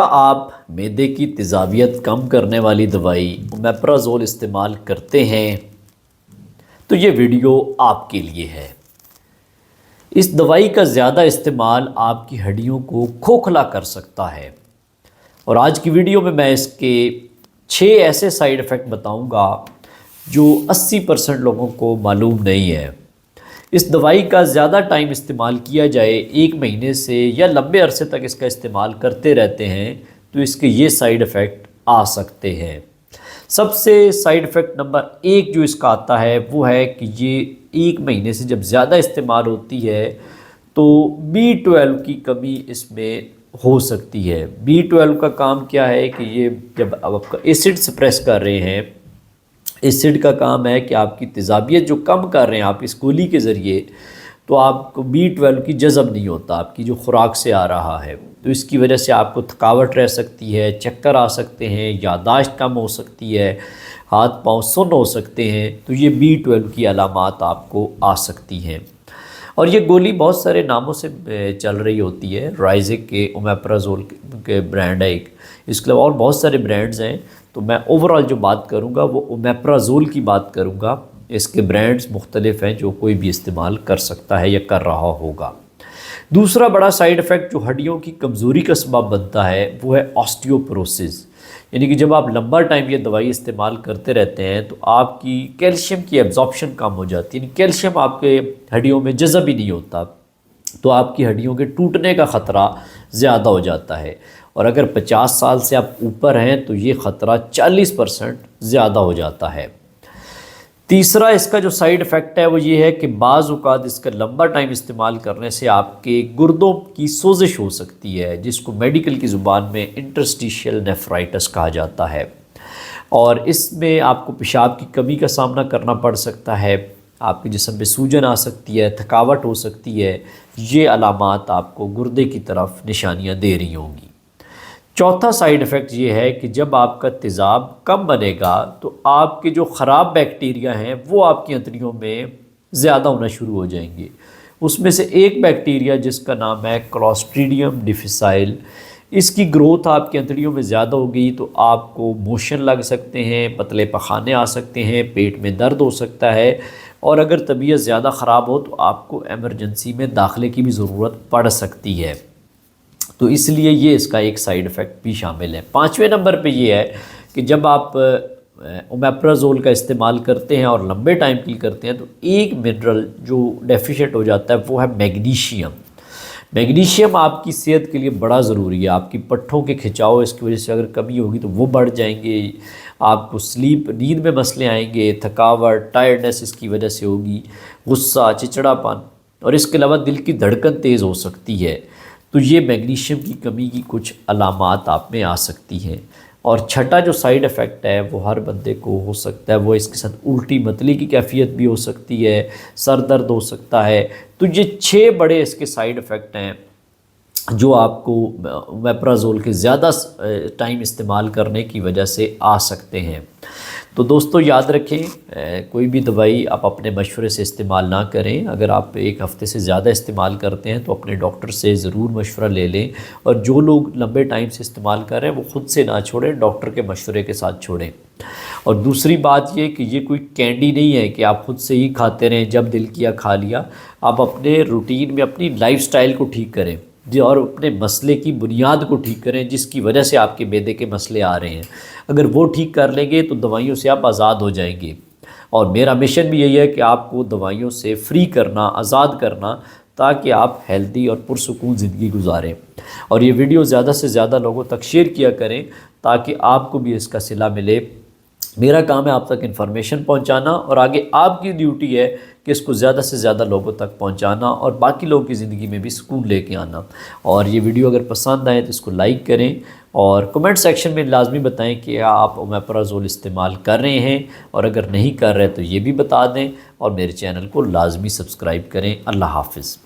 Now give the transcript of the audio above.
آپ معدے کی تیزابیت کم کرنے والی دوائی اومیپرازول استعمال کرتے ہیں تو یہ ویڈیو آپ کے لیے ہے۔ اس دوائی کا زیادہ استعمال آپ کی ہڈیوں کو کھوکھلا کر سکتا ہے، اور آج کی ویڈیو میں اس کے 6 ایسے سائیڈ ایفیکٹ بتاؤں گا جو 80% لوگوں کو معلوم نہیں ہے۔ اس دوائی کا زیادہ ٹائم استعمال کیا جائے، 1 مہینے سے یا لمبے عرصے تک اس کا استعمال کرتے رہتے ہیں تو اس کے یہ سائیڈ ایفیکٹ آ سکتے ہیں۔ سب سے سائیڈ ایفیکٹ نمبر 1 جو اس کا آتا ہے وہ ہے کہ یہ 1 مہینے سے جب زیادہ استعمال ہوتی ہے تو B12 کی کمی اس میں ہو سکتی ہے۔ B12 کا کام کیا ہے کہ یہ جب آپ کا ایسڈ سپریس کر رہے ہیں، ایسڈ کا کام ہے کہ آپ کی تیزابیت جو کم کر رہے ہیں آپ اس گولی کے ذریعے، تو آپ کو B12 کی جذب نہیں ہوتا آپ کی جو خوراک سے آ رہا ہے، تو اس کی وجہ سے آپ کو تھکاوٹ رہ سکتی ہے، چکر آ سکتے ہیں، یادداشت کم ہو سکتی ہے، ہاتھ پاؤں سن ہو سکتے ہیں، تو یہ B12 کی علامات آپ کو آ سکتی ہیں۔ اور یہ گولی بہت سارے ناموں سے چل رہی ہوتی ہے، رائزک کے اومیپرازول کے برانڈ ہے ایک، اس کے علاوہ اور بہت سارے برانڈز ہیں، تو میں اوورال جو بات کروں گا وہ اومیپرازول کی بات کروں گا۔ اس کے برانڈز مختلف ہیں جو کوئی بھی استعمال کر سکتا ہے یا کر رہا ہوگا۔ دوسرا بڑا سائیڈ ایفیکٹ جو ہڈیوں کی کمزوری کا سبب بنتا ہے وہ ہے آسٹیوپروسس، یعنی کہ جب آپ لمبا ٹائم یہ دوائی استعمال کرتے رہتے ہیں تو آپ کی کیلشیم کی ایبزارپشن کم ہو جاتی ہے، یعنی کیلشیم آپ کے ہڈیوں میں جذب ہی نہیں ہوتا، تو آپ کی ہڈیوں کے ٹوٹنے کا خطرہ زیادہ ہو جاتا ہے، اور اگر 50 سال سے آپ اوپر ہیں تو یہ خطرہ 40% زیادہ ہو جاتا ہے۔ تیسرا اس کا جو سائیڈ ایفیکٹ ہے وہ یہ ہے کہ بعض اوقات اس کا لمبا ٹائم استعمال کرنے سے آپ کے گردوں کی سوزش ہو سکتی ہے، جس کو میڈیکل کی زبان میں انٹرسٹیشیل نیفرائٹس کہا جاتا ہے، اور اس میں آپ کو پیشاب کی کمی کا سامنا کرنا پڑ سکتا ہے، آپ کے جسم پہ سوجن آ سکتی ہے، تھکاوٹ ہو سکتی ہے۔ یہ علامات آپ کو گردے کی طرف نشانیاں دے رہی ہوں گی۔ چوتھا سائیڈ ایفیکٹ یہ ہے کہ جب آپ کا تیزاب کم بنے گا تو آپ کے جو خراب بیکٹیریا ہیں وہ آپ کی آنتڑیوں میں زیادہ ہونا شروع ہو جائیں گے۔ اس میں سے ایک بیکٹیریا جس کا نام ہے کلاسٹریڈیم ڈیفیسائل، اس کی گروتھ آپ کی آنتڑیوں میں زیادہ ہو گئی تو آپ کو موشن لگ سکتے ہیں، پتلے پخانے آ سکتے ہیں، پیٹ میں درد ہو سکتا ہے، اور اگر طبیعت زیادہ خراب ہو تو آپ کو ایمرجنسی میں داخلے کی بھی ضرورت پڑ سکتی ہے، تو اس لیے یہ اس کا ایک سائیڈ ایفیکٹ بھی شامل ہے۔ 5ویں نمبر پہ یہ ہے کہ جب آپ اومیپرازول کا استعمال کرتے ہیں اور لمبے ٹائم کے لیے کرتے ہیں تو ایک منرل جو ڈیفیشینٹ ہو جاتا ہے وہ ہے میگنیشیم۔ میگنیشیم آپ کی صحت کے لیے بڑا ضروری ہے، آپ کی پٹھوں کے کھچاؤ اس کی وجہ سے اگر کمی ہوگی تو وہ بڑھ جائیں گے، آپ کو نیند میں مسئلے آئیں گے، تھکاوٹ، ٹائرڈنیس اس کی وجہ سے ہوگی، غصہ، چچڑاپن، اور اس کے علاوہ دل کی دھڑکن تیز ہو سکتی ہے، تو یہ میگنیشیم کی کمی کی کچھ علامات آپ میں آ سکتی ہیں۔ اور چھٹا جو سائیڈ ایفیکٹ ہے وہ ہر بندے کو ہو سکتا ہے، وہ اس کے ساتھ الٹی متلی کی کیفیت بھی ہو سکتی ہے، سر درد ہو سکتا ہے، تو یہ 6 بڑے اس کے سائیڈ ایفیکٹ ہیں جو آپ کو اومیپرازول کے زیادہ ٹائم استعمال کرنے کی وجہ سے آ سکتے ہیں۔ تو دوستو یاد رکھیں، کوئی بھی دوائی آپ اپنے مشورے سے استعمال نہ کریں۔ اگر آپ 1 ہفتے سے زیادہ استعمال کرتے ہیں تو اپنے ڈاکٹر سے ضرور مشورہ لے لیں، اور جو لوگ لمبے ٹائم سے استعمال کر رہے ہیں وہ خود سے نہ چھوڑیں، ڈاکٹر کے مشورے کے ساتھ چھوڑیں۔ اور دوسری بات یہ کہ یہ کوئی کینڈی نہیں ہے کہ آپ خود سے ہی کھاتے رہیں، جب دل کیا کھا لیا۔ آپ اپنے روٹین میں اپنی لائف سٹائل کو ٹھیک کریں اور اپنے مسئلے کی بنیاد کو ٹھیک کریں جس کی وجہ سے آپ کے معدے کے مسئلے آ رہے ہیں۔ اگر وہ ٹھیک کر لیں گے تو دوائیوں سے آپ آزاد ہو جائیں گے، اور میرا مشن بھی یہی ہے کہ آپ کو دوائیوں سے فری کرنا، آزاد کرنا، تاکہ آپ ہیلدی اور پرسکون زندگی گزاریں۔ اور یہ ویڈیو زیادہ سے زیادہ لوگوں تک شیئر کیا کریں تاکہ آپ کو بھی اس کا صلہ ملے۔ میرا کام ہے آپ تک انفارمیشن پہنچانا، اور آگے آپ کی ڈیوٹی ہے کہ اس کو زیادہ سے زیادہ لوگوں تک پہنچانا اور باقی لوگوں کی زندگی میں بھی سکون لے کے آنا۔ اور یہ ویڈیو اگر پسند آئے تو اس کو لائک کریں، اور کمنٹ سیکشن میں لازمی بتائیں کہ آپ اومیپرازول استعمال کر رہے ہیں، اور اگر نہیں کر رہے تو یہ بھی بتا دیں، اور میرے چینل کو لازمی سبسکرائب کریں۔ اللہ حافظ۔